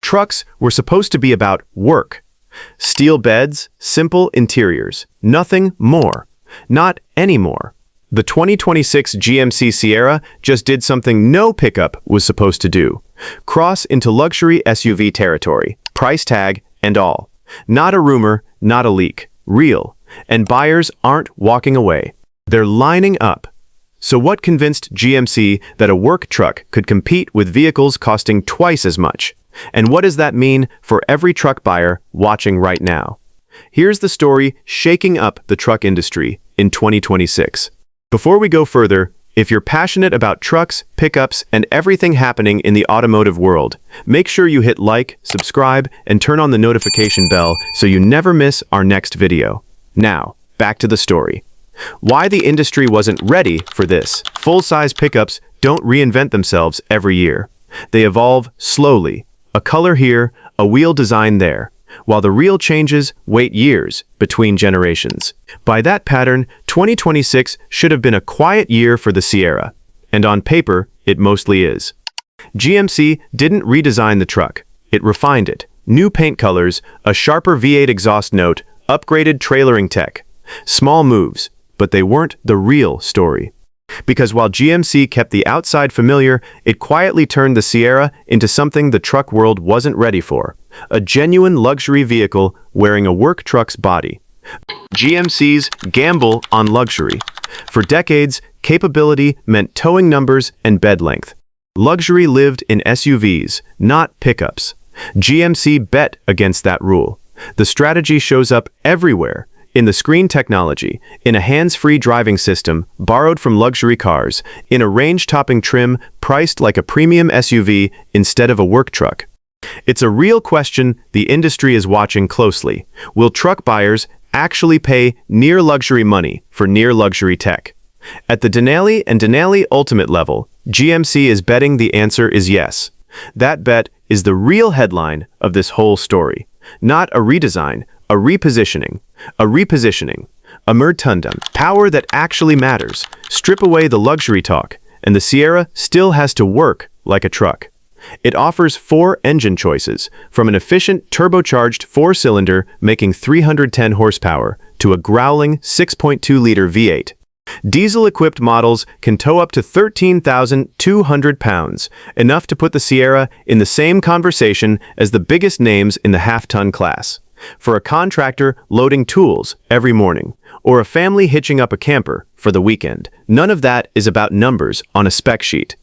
trucks were supposed to be about work. Steel beds, simple interiors, nothing more. Not anymore. The 2026 GMC Sierra just did something no pickup was supposed to do. Cross into luxury SUV territory, price tag and all. Not a rumor, not a leak. Real. And buyers aren't walking away. They're lining up. So what convinced GMC that a work truck could compete with vehicles costing twice as much? And what does that mean for every truck buyer watching right now? Here's the story shaking up the truck industry in 2026. Before we go further, if you're passionate about trucks, pickups, and everything happening in the automotive world, make sure you hit like, subscribe, and turn on the notification bell so you never miss our next video. Now, back to the story. Why the industry wasn't ready for this. Full-size pickups don't reinvent themselves every year. They evolve slowly. A color here, a wheel design there, while the real changes wait years between generations. By that pattern, 2026 should have been a quiet year for the Sierra, and on paper, it mostly is. GMC didn't redesign the truck. It refined it. New paint colors, a sharper V8 exhaust note, upgraded trailering tech. Small moves, but they weren't the real story. Because while GMC kept the outside familiar, it quietly turned the Sierra into something the truck world wasn't ready for. A genuine luxury vehicle wearing a work truck's body. GMC's gamble on luxury. For decades, capability meant towing numbers and bed length. Luxury lived in SUVs, not pickups. GMC bet against that rule. The strategy shows up everywhere. In the screen technology, in a hands-free driving system borrowed from luxury cars, in a range-topping trim priced like a premium SUV instead of a work truck. It's a real question the industry is watching closely. Will truck buyers actually pay near-luxury money for near-luxury tech? At the Denali and Denali Ultimate level, GMC is betting the answer is yes. That bet is the real headline of this whole story. Not a redesign, a repositioning. A repositioning. A Tundra. Power that actually matters. Strip away the luxury talk, and the Sierra still has to work like a truck. It offers 4 engine choices, from an efficient turbocharged 4-cylinder making 310 horsepower to a growling 6.2-liter V8. Diesel-equipped models can tow up to 13,200 pounds, enough to put the Sierra in the same conversation as the biggest names in the half-ton class. For a contractor loading tools every morning, or a family hitching up a camper for the weekend, none of that is about numbers on a spec sheet.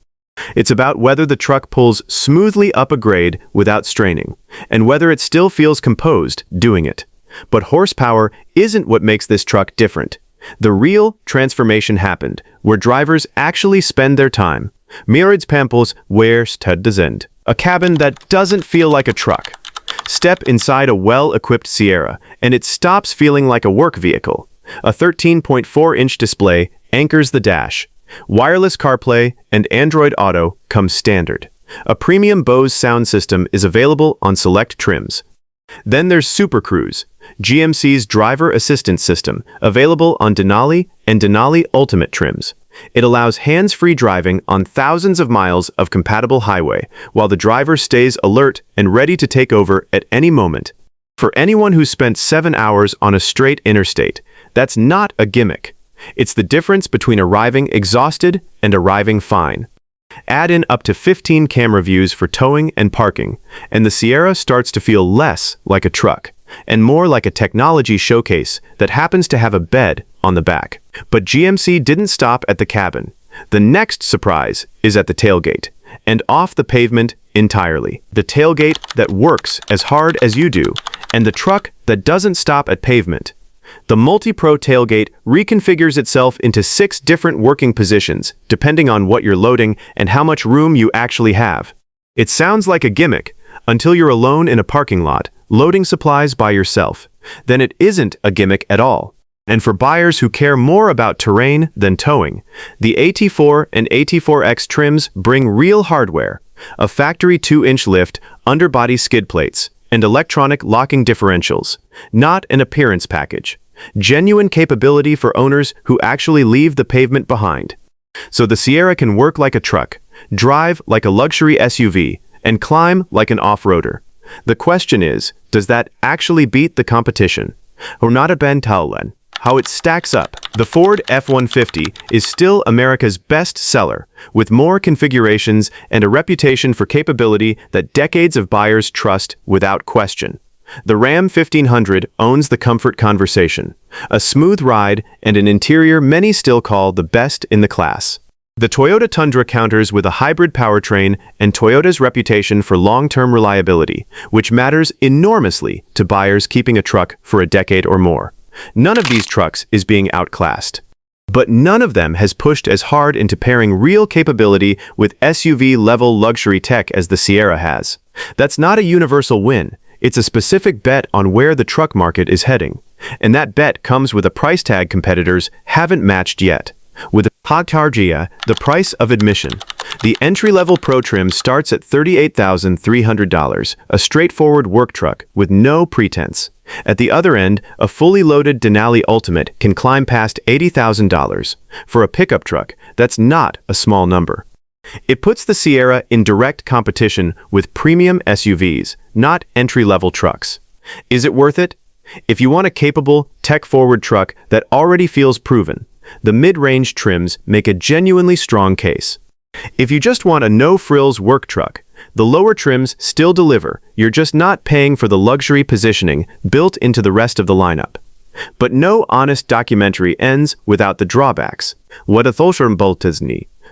It's about whether the truck pulls smoothly up a grade without straining, and whether it still feels composed doing it. But horsepower isn't what makes this truck different. The real transformation happened, where drivers actually spend their time. Pampels where sind. A cabin that doesn't feel like a truck. Step inside a well-equipped Sierra, and it stops feeling like a work vehicle. A 13.4-inch display anchors the dash. Wireless CarPlay and Android Auto come standard. A premium Bose sound system is available on select trims. Then there's Super Cruise, GMC's driver assistance system, available on Denali and Denali Ultimate trims. It allows hands-free driving on thousands of miles of compatible highway, while the driver stays alert and ready to take over at any moment. For anyone who spent 7 hours on a straight interstate, that's not a gimmick. It's the difference between arriving exhausted and arriving fine. Add in up to 15 camera views for towing and parking, and the Sierra starts to feel less like a truck, and more like a technology showcase that happens to have a bed on the back. But GMC didn't stop at the cabin. The next surprise is at the tailgate, and off the pavement entirely. The tailgate that works as hard as you do, and the truck that doesn't stop at pavement. The MultiPro Tailgate reconfigures itself into 6 different working positions, depending on what you're loading and how much room you actually have. It sounds like a gimmick, until you're alone in a parking lot, loading supplies by yourself. Then it isn't a gimmick at all. And for buyers who care more about terrain than towing, the AT4 and AT4X trims bring real hardware, a factory 2-inch lift, underbody skid plates, and electronic locking differentials, not an appearance package. Genuine capability for owners who actually leave the pavement behind. So the Sierra can work like a truck, drive like a luxury SUV, and climb like an off-roader. The question is, does that actually beat the competition? Or not a Ben Taulen? How it stacks up. The Ford F-150 is still America's best seller, with more configurations and a reputation for capability that decades of buyers trust without question. The Ram 1500 owns the comfort conversation, a smooth ride and an interior many still call the best in the class. The Toyota Tundra counters with a hybrid powertrain and Toyota's reputation for long-term reliability, which matters enormously to buyers keeping a truck for a decade or more. None of these trucks is being outclassed. But none of them has pushed as hard into pairing real capability with SUV-level luxury tech as the Sierra has. That's not a universal win. It's a specific bet on where the truck market is heading. And that bet comes with a price tag competitors haven't matched yet. With Hogtargia, the price of admission. The entry-level Pro trim starts at $38,300, a straightforward work truck with no pretense. At the other end, a fully loaded Denali Ultimate can climb past $80,000. For a pickup truck, that's not a small number. It puts the Sierra in direct competition with premium SUVs, not entry-level trucks. Is it worth it? If you want a capable, tech-forward truck that already feels proven, the mid-range trims make a genuinely strong case. If you just want a no-frills work truck, the lower trims still deliver. You're just not paying for the luxury positioning built into the rest of the lineup. But no honest documentary ends without the drawbacks. What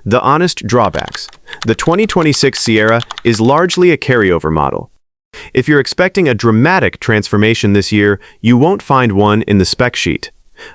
the honest drawbacks. The 2026 Sierra is largely a carryover model. If you're expecting a dramatic transformation this year, you won't find one in the spec sheet.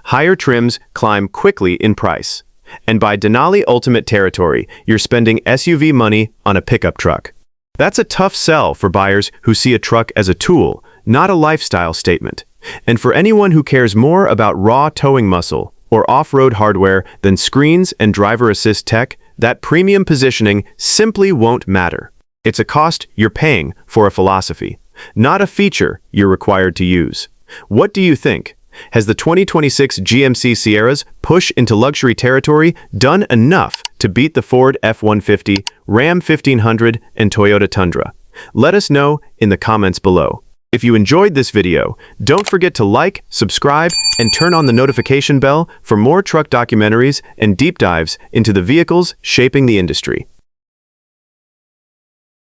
Higher trims climb quickly in price. And by Denali Ultimate territory, you're spending SUV money on a pickup truck. That's a tough sell for buyers who see a truck as a tool, not a lifestyle statement. And for anyone who cares more about raw towing muscle or off-road hardware than screens and driver assist tech, that premium positioning simply won't matter. It's a cost you're paying for a philosophy, not a feature you're required to use. What do you think? Has the 2026 GMC Sierra's push into luxury territory done enough to beat the Ford F-150, Ram 1500, and Toyota Tundra? Let us know in the comments below. If you enjoyed this video, don't forget to like, subscribe, and turn on the notification bell for more truck documentaries and deep dives into the vehicles shaping the industry.